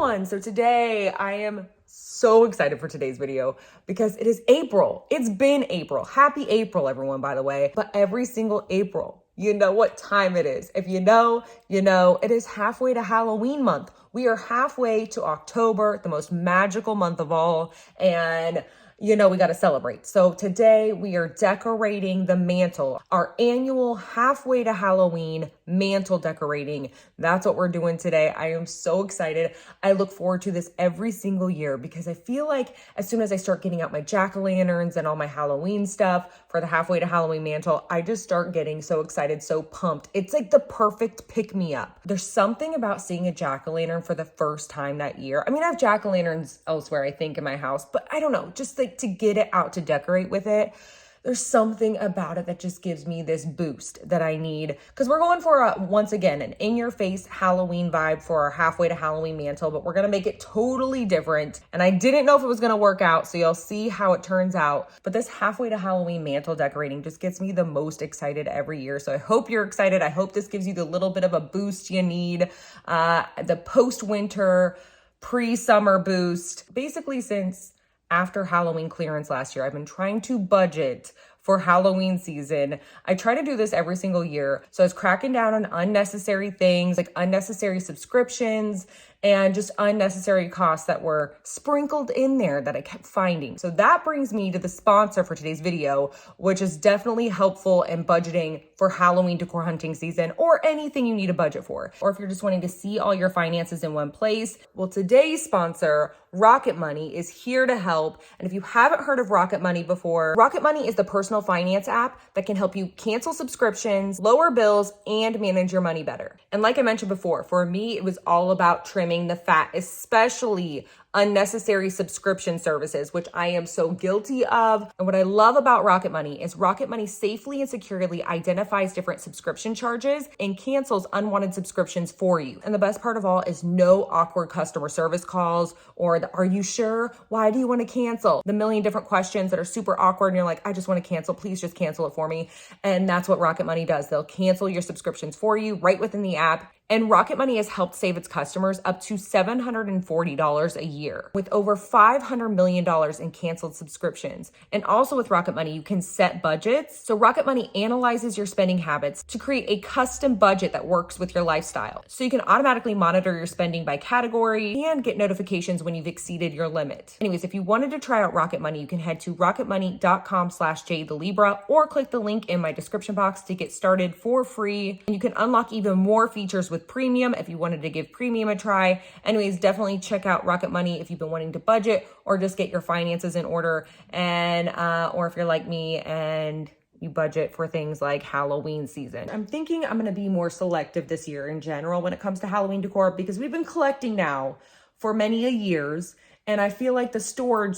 everyone. So today I am so excited for today's video because it is April. It's been April. Happy April, everyone, by the way. But every single April, you know what time it is. If you know, you know. It is halfway to Halloween month. We are halfway to October, the most magical month of all. And you know, we got to celebrate. So today we are decorating the mantle, our annual halfway to Halloween mantle decorating. That's what we're doing today. I am so excited. I look forward to this every single year because I feel like as soon as I start getting out my jack-o'-lanterns and all my Halloween stuff for the halfway to Halloween mantle, I just start getting so excited, so pumped. It's like the perfect pick-me-up. There's something about seeing a jack-o'-lantern for the first time that year. I mean, I have jack-o'-lanterns elsewhere, I think, in my house, but I don't know, just like to get it out to decorate with it. There's something about it that just gives me this boost that I need because we're going for once again, an in-your-face Halloween vibe for our halfway to Halloween mantle, but we're going to make it totally different. And I didn't know if it was going to work out, so you'll see how it turns out. But this halfway to Halloween mantle decorating just gets me the most excited every year. So I hope you're excited. I hope this gives you the little bit of a boost you need, the post-winter, pre-summer boost. Basically, since after Halloween clearance last year, I've been trying to budget for Halloween season. I try to do this every single year. So I was cracking down on unnecessary things like unnecessary subscriptions and just unnecessary costs that were sprinkled in there that I kept finding. So that brings me to the sponsor for today's video, which is definitely helpful in budgeting for Halloween decor hunting season or anything you need a budget for. Or if you're just wanting to see all your finances in one place. Well, today's sponsor, Rocket Money, is here to help. And if you haven't heard of Rocket Money before, Rocket Money is the personal finance app that can help you cancel subscriptions, lower bills, and manage your money better. And like I mentioned before, for me, it was all about trimming the fat, especially unnecessary subscription services, which I am so guilty of. And what I love about Rocket Money is Rocket Money safely and securely identifies different subscription charges and cancels unwanted subscriptions for you. And the best part of all is no awkward customer service calls or the, are you sure? Why do you want to cancel? The million different questions that are super awkward and you're like, I just want to cancel. Please just cancel it for me. And that's what Rocket Money does. They'll cancel your subscriptions for you right within the app. And Rocket Money has helped save its customers up to $740 a year with over $500 million in canceled subscriptions. And also with Rocket Money, you can set budgets. So Rocket Money analyzes your spending habits to create a custom budget that works with your lifestyle. So you can automatically monitor your spending by category and get notifications when you've exceeded your limit. Anyways, if you wanted to try out Rocket Money, you can head to rocketmoney.com/JadeTheLibra or click the link in my description box to get started for free. And you can unlock even more features with premium if you wanted to give premium a try. Anyways, definitely check out Rocket Money if you've been wanting to budget or just get your finances in order. And or if you're like me and you budget for things like Halloween season. I'm thinking I'm going to be more selective this year in general when it comes to Halloween decor because we've been collecting now for many a years. And I feel like the storage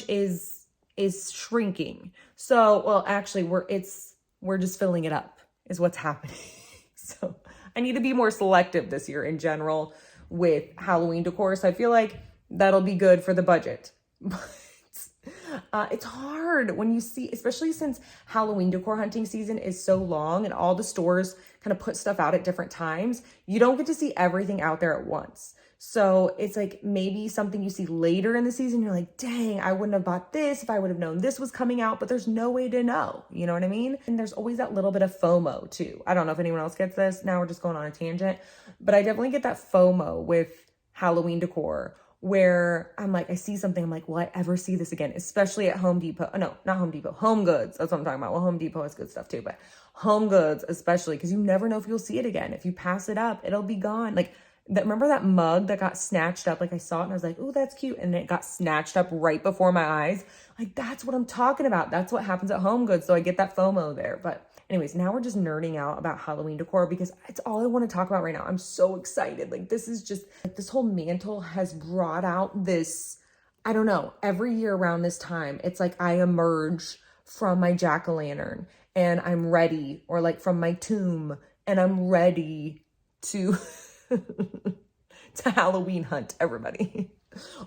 is shrinking. So, well, actually we're just filling it up is what's happening. So I need to be more selective this year in general with Halloween decor. So I feel like that'll be good for the budget. But it's hard when you see, especially since Halloween decor hunting season is so long and all the stores kind of put stuff out at different times, you don't get to see everything out there at once. So it's like maybe something you see later in the season, you're like, dang, I wouldn't have bought this if I would have known this was coming out, but there's no way to know. You know what I mean? And there's always that little bit of FOMO too. I don't know if anyone else gets this. Now we're just going on a tangent, but I definitely get that FOMO with Halloween decor where I'm like, I see something, I'm like, will I ever see this again? Especially at Home Depot. Oh, no, not Home Depot, Home Goods. That's what I'm talking about. Well, Home Depot has good stuff too, but Home Goods especially, because you never know if you'll see it again. If you pass it up, it'll be gone. Like, remember that mug that got snatched up? Like I saw it and I was like, oh, that's cute. And it got snatched up right before my eyes. Like, that's what I'm talking about. That's what happens at Home Goods. So I get that FOMO there. But anyways, now we're just nerding out about Halloween decor because it's all I want to talk about right now. I'm so excited. Like, this is just, like, this whole mantle has brought out this, I don't know, every year around this time, it's like I emerge from my jack-o'-lantern and I'm ready, or like from my tomb and I'm ready to to Halloween hunt everybody.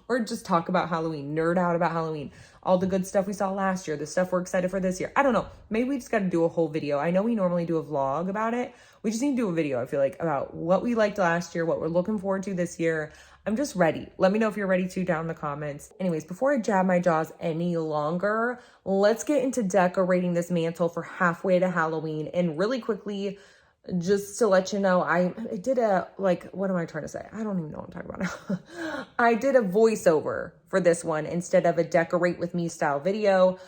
or just talk about Halloween, nerd out about Halloween, all the good stuff we saw last year, the stuff we're excited for this year. I don't know. Maybe we just got to do a whole video. I know we normally do a vlog about it. We just need to do a video, I feel like, about what we liked last year, what we're looking forward to this year. I'm just ready. Let me know if you're ready to down in the comments. Anyways, before I jab my jaws any longer, let's get into decorating this mantle for halfway to Halloween. And really quickly, just to let you know, I did a, like, what am I trying to say? I don't even know what I'm talking about now. I did a voiceover for this one instead of a decorate with me style video,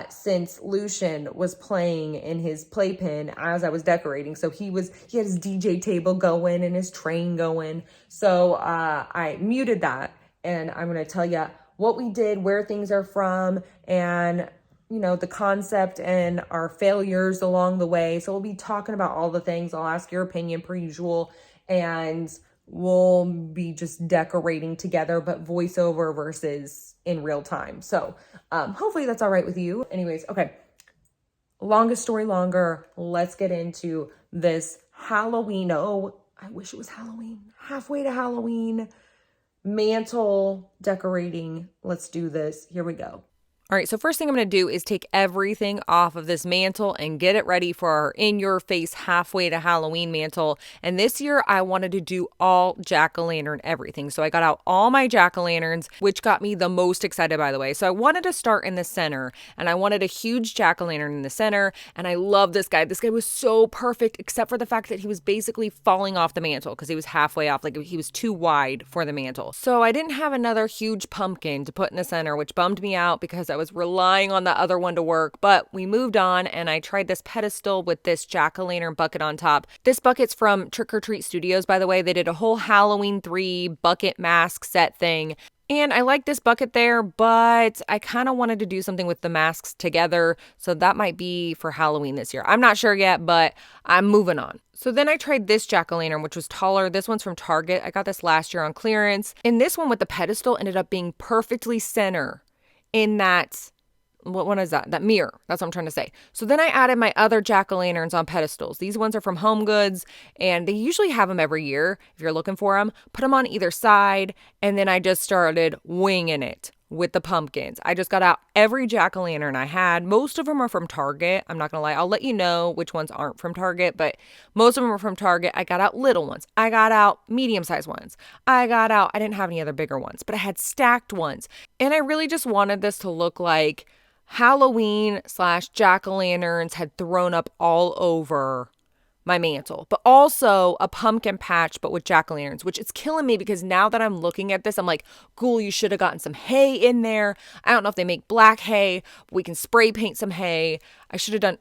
since Lucian was playing in his playpen as I was decorating. So he had his DJ table going and his train going. So I muted that, and I'm going to tell you what we did, where things are from, and the concept and our failures along the way. So we'll be talking about all the things. I'll ask your opinion per usual, and we'll be just decorating together, but voiceover versus in real time. So hopefully that's all right with you. Anyways, okay. Longest story longer. Let's get into this Halloween. Oh, I wish it was Halloween. Halfway to Halloween. Mantle decorating. Let's do this. Here we go. All right, so first thing I'm going to do is take everything off of this mantle and get it ready for our in-your-face halfway to Halloween mantle. And this year, I wanted to do all jack-o'-lantern everything. So I got out all my jack-o'-lanterns, which got me the most excited, by the way. So I wanted to start in the center, and I wanted a huge jack-o'-lantern in the center. And I love this guy. This guy was so perfect, except for the fact that he was basically falling off the mantle because he was halfway off. Like, he was too wide for the mantle. So I didn't have another huge pumpkin to put in the center, which bummed me out because I was relying on the other one to work, but we moved on, and I tried this pedestal with this jack-o'-lantern bucket on top. This bucket's from Trick or Treat Studios, by the way. They did a whole Halloween 3 bucket mask set thing. And I like this bucket there, but I kind of wanted to do something with the masks together. So that might be for Halloween this year. I'm not sure yet, but I'm moving on. So then I tried this jack-o'-lantern, which was taller. This one's from Target. I got this last year on clearance. And this one with the pedestal ended up being perfectly center in that, what one is that? That mirror. That's what I'm trying to say. So then I added my other jack-o'-lanterns on pedestals. These ones are from Home Goods, and they usually have them every year if you're looking for them. Put them on either side, and then I just started winging it with the pumpkins. I just got out every jack-o'-lantern I had. Most of them are from Target. I'm not gonna lie. I'll let you know which ones aren't from Target, but most of them are from Target. I got out little ones. I got out medium-sized ones. I didn't have any other bigger ones, but I had stacked ones. And I really just wanted this to look like Halloween / jack-o'-lanterns had thrown up all over my mantle, but also a pumpkin patch, but with jack-o'-lanterns, which is killing me because now that I'm looking at this, I'm like, cool, you should have gotten some hay in there. I don't know if they make black hay. We can spray paint some hay. I should have done,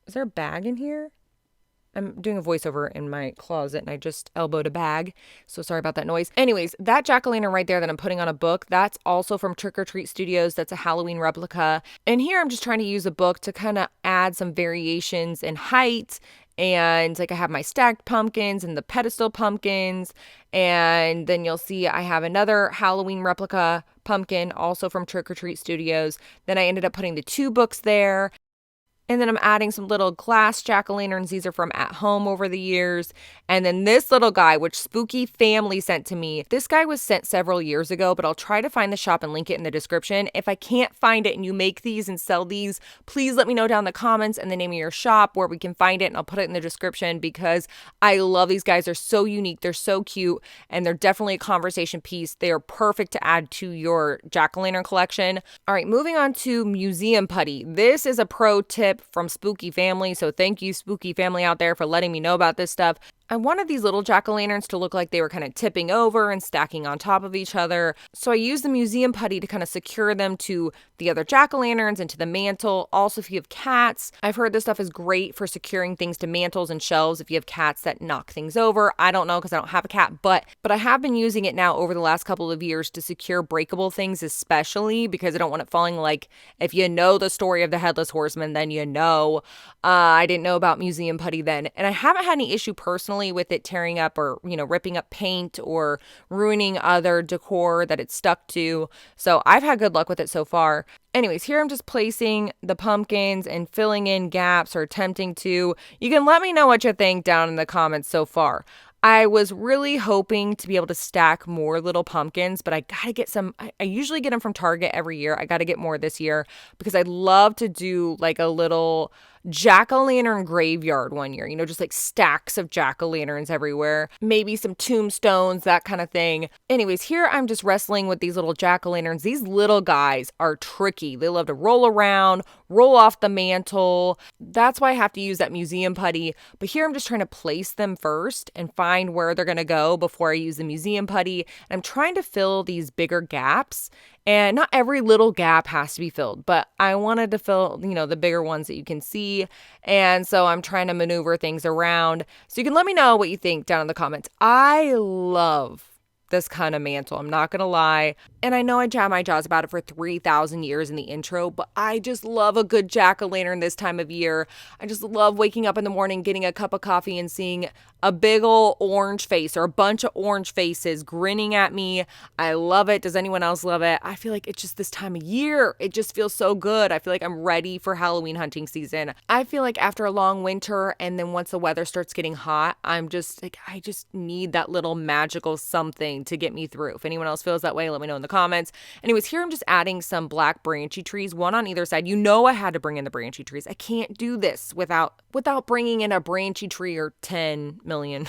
is there a bag in here? I'm doing a voiceover in my closet and I just elbowed a bag. So sorry about that noise. Anyways, that jack-o'-lantern right there that I'm putting on a book, that's also from Trick or Treat Studios. That's a Halloween replica. And here I'm just trying to use a book to kind of add some variations in height. And like I have my stacked pumpkins and the pedestal pumpkins. And then you'll see I have another Halloween replica pumpkin also from Trick or Treat Studios. Then I ended up putting the 2 books there. And then I'm adding some little glass jack-o'-lanterns. These are from At Home over the years. And then this little guy, which Spooky Family sent to me. This guy was sent several years ago, but I'll try to find the shop and link it in the description. If I can't find it and you make these and sell these, please let me know down in the comments and the name of your shop where we can find it. And I'll put it in the description because I love these guys. They're so unique. They're so cute. And they're definitely a conversation piece. They are perfect to add to your jack-o'-lantern collection. All right, moving on to museum putty. This is a pro tip from Spooky Family. So thank you, Spooky Family out there, for letting me know about this stuff. I wanted these little jack-o'-lanterns to look like they were kind of tipping over and stacking on top of each other. So I used the museum putty to kind of secure them to the other jack-o'-lanterns and to the mantle. Also, if you have cats, I've heard this stuff is great for securing things to mantles and shelves if you have cats that knock things over. I don't know because I don't have a cat, but I have been using it now over the last couple of years to secure breakable things, especially because I don't want it falling. Like, if you know the story of the Headless Horseman, then you know. I didn't know about museum putty then. And I haven't had any issue personally with it tearing up or, ripping up paint or ruining other decor that it's stuck to. So I've had good luck with it so far. Anyways, here I'm just placing the pumpkins and filling in gaps or attempting to. You can let me know what you think down in the comments so far. I was really hoping to be able to stack more little pumpkins, but I gotta get some. I usually get them from Target every year. I gotta get more this year because I'd love to do like a little jack-o'-lantern graveyard one year, just like stacks of jack-o'-lanterns everywhere, maybe some tombstones, that kind of thing. Anyways, here I'm just wrestling with these little jack-o'-lanterns. These little guys are tricky. They love to roll around, roll off the mantle. That's why I have to use that museum putty. But here I'm just trying to place them first and find where they're going to go before I use the museum putty. And I'm trying to fill these bigger gaps. And not every little gap has to be filled, but I wanted to fill, the bigger ones that you can see. And so I'm trying to maneuver things around. So you can let me know what you think down in the comments. I love this kind of mantle, I'm not gonna lie. And I know I jam my jaws about it for 3,000 years in the intro, but I just love a good jack-o'-lantern this time of year. I just love waking up in the morning, getting a cup of coffee and seeing a big ol' orange face or a bunch of orange faces grinning at me. I love it. Does anyone else love it? I feel like it's just this time of year. It just feels so good. I feel like I'm ready for Halloween hunting season. I feel like after a long winter and then once the weather starts getting hot, I'm just like, I just need that little magical something to get me through. If anyone else feels that way, let me know in the comments. Anyways, here I'm just adding some black branchy trees, one on either side. I had to bring in the branchy trees. I can't do this without bringing in a branchy tree or 10 million.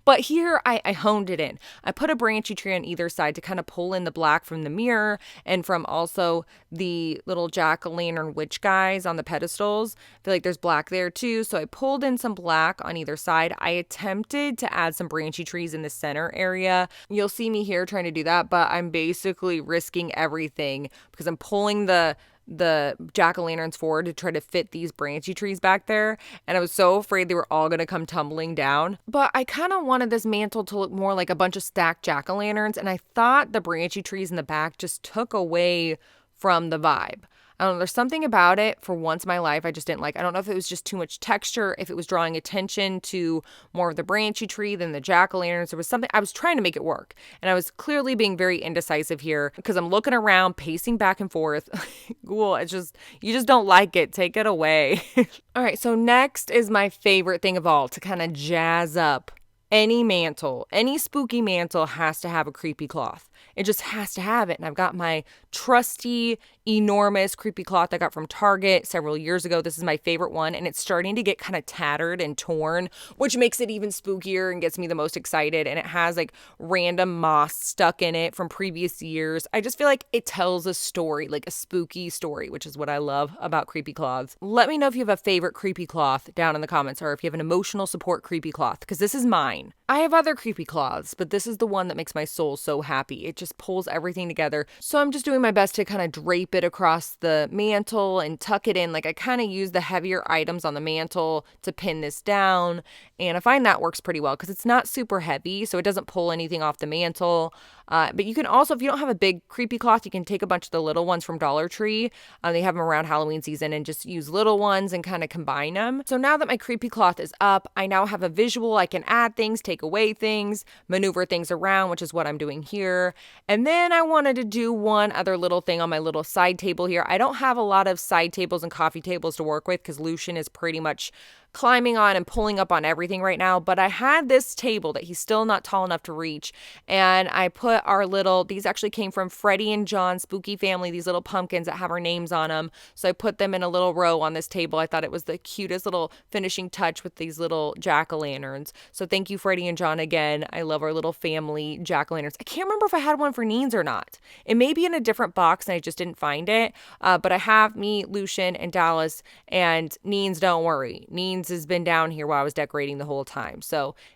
But here I honed it in. I put a branchy tree on either side to kind of pull in the black from the mirror and from also the little jack-o'-lantern witch guys on the pedestals. I feel like there's black there too. So I pulled in some black on either side. I attempted to add some branchy trees in the center area. You'll see me here trying to do that, but I'm basically risking everything because I'm pulling the jack-o'-lanterns forward to try to fit these branchy trees back there, and I was so afraid they were all gonna come tumbling down. But I kind of wanted this mantle to look more like a bunch of stacked jack-o'-lanterns, and I thought the branchy trees in the back just took away from the vibe. I don't know, there's something about it for once in my life I just didn't like. I don't know if it was just too much texture, if it was drawing attention to more of the branchy tree than the jack-o'-lanterns. There was something, I was trying to make it work. And I was clearly being very indecisive here because I'm looking around, pacing back and forth. Cool, you just don't like it. Take it away. All right, so next is my favorite thing of all, to kind of jazz up any mantle. Any spooky mantle has to have a creepy cloth. It just has to have it. And I've got my trusty, enormous creepy cloth I got from Target several years ago. This is my favorite one, and it's starting to get kind of tattered and torn, which makes it even spookier and gets me the most excited. And it has like random moss stuck in it from previous years. I just feel like it tells a story, like a spooky story, which is what I love about creepy cloths. Let me know if you have a favorite creepy cloth down in the comments, or if you have an emotional support creepy cloth, because this is mine. I have other creepy cloths, but this is the one that makes my soul so happy. It just pulls everything together. So I'm just doing my best to kind of drape it across the mantle and tuck it in. Like I kind of use the heavier items on the mantle to pin this down. And I find that works pretty well because it's not super heavy, so it doesn't pull anything off the mantle. But you can also, if you don't have a big creepy cloth, you can take a bunch of the little ones from Dollar Tree. They have them around Halloween season, and just use little ones and kind of combine them. So now that my creepy cloth is up, I now have a visual. I can add things, take away things, maneuver things around, which is what I'm doing here. And then I wanted to do one other little thing on my little side table here. I don't have a lot of side tables and coffee tables to work with because Lucian is pretty much climbing on and pulling up on everything right now, but I had this table that he's still not tall enough to reach, and I put these actually came from Freddie and John's Spooky Family, these little pumpkins that have our names on them, so I put them in a little row on this table. I thought it was the cutest little finishing touch with these little jack-o'-lanterns, so thank you, Freddie and John, again. I love our little family jack-o'-lanterns. I can't remember if I had one for Neens or not. It may be in a different box and I just didn't find it, but I have me, Lucian, and Dallas, and Neens, don't worry. Neens has been down here while I was decorating the whole time.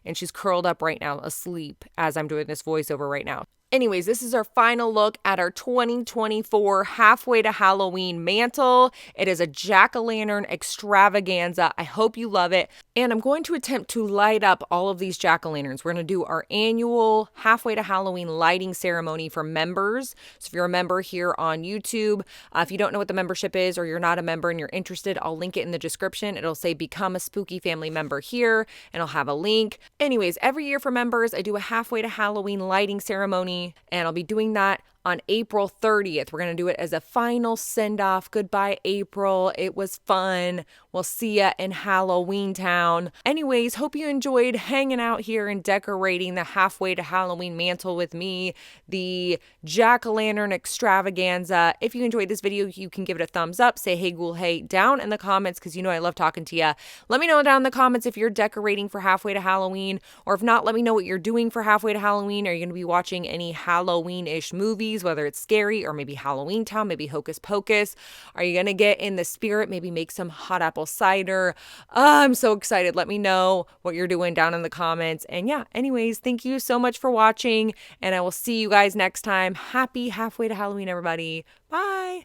And she's curled up right now asleep as I'm doing this voiceover right now. Anyways, this is our final look at our 2024 halfway to Halloween mantle. It is a jack-o'-lantern extravaganza. I hope you love it. And I'm going to attempt to light up all of these jack-o'-lanterns. We're going to do our annual halfway to Halloween lighting ceremony for members. So if you're a member here on YouTube, if you don't know what the membership is, or you're not a member and you're interested, I'll link it in the description. It'll say become a Spooky Family member here, and I'll have a link. Anyways, every year for members, I do a halfway to Halloween lighting ceremony. And I'll be doing that on April 30th. We're going to do it as a final send-off. Goodbye, April. It was fun. We'll see ya in Halloween Town. Anyways, hope you enjoyed hanging out here and decorating the halfway to Halloween mantle with me, the jack-o'-lantern extravaganza. If you enjoyed this video, you can give it a thumbs up. Say hey ghoul hey down in the comments because you know I love talking to you. Let me know down in the comments if you're decorating for halfway to Halloween, or if not, let me know what you're doing for halfway to Halloween. Are you going to be watching any Halloween-ish movies, whether it's scary or maybe Halloween Town, maybe Hocus Pocus? Are you going to get in the spirit, maybe make some hot apple cider? I'm so excited. Let me know what you're doing down in the comments. And yeah, anyways, thank you so much for watching, and I will see you guys next time. Happy halfway to Halloween, everybody. Bye.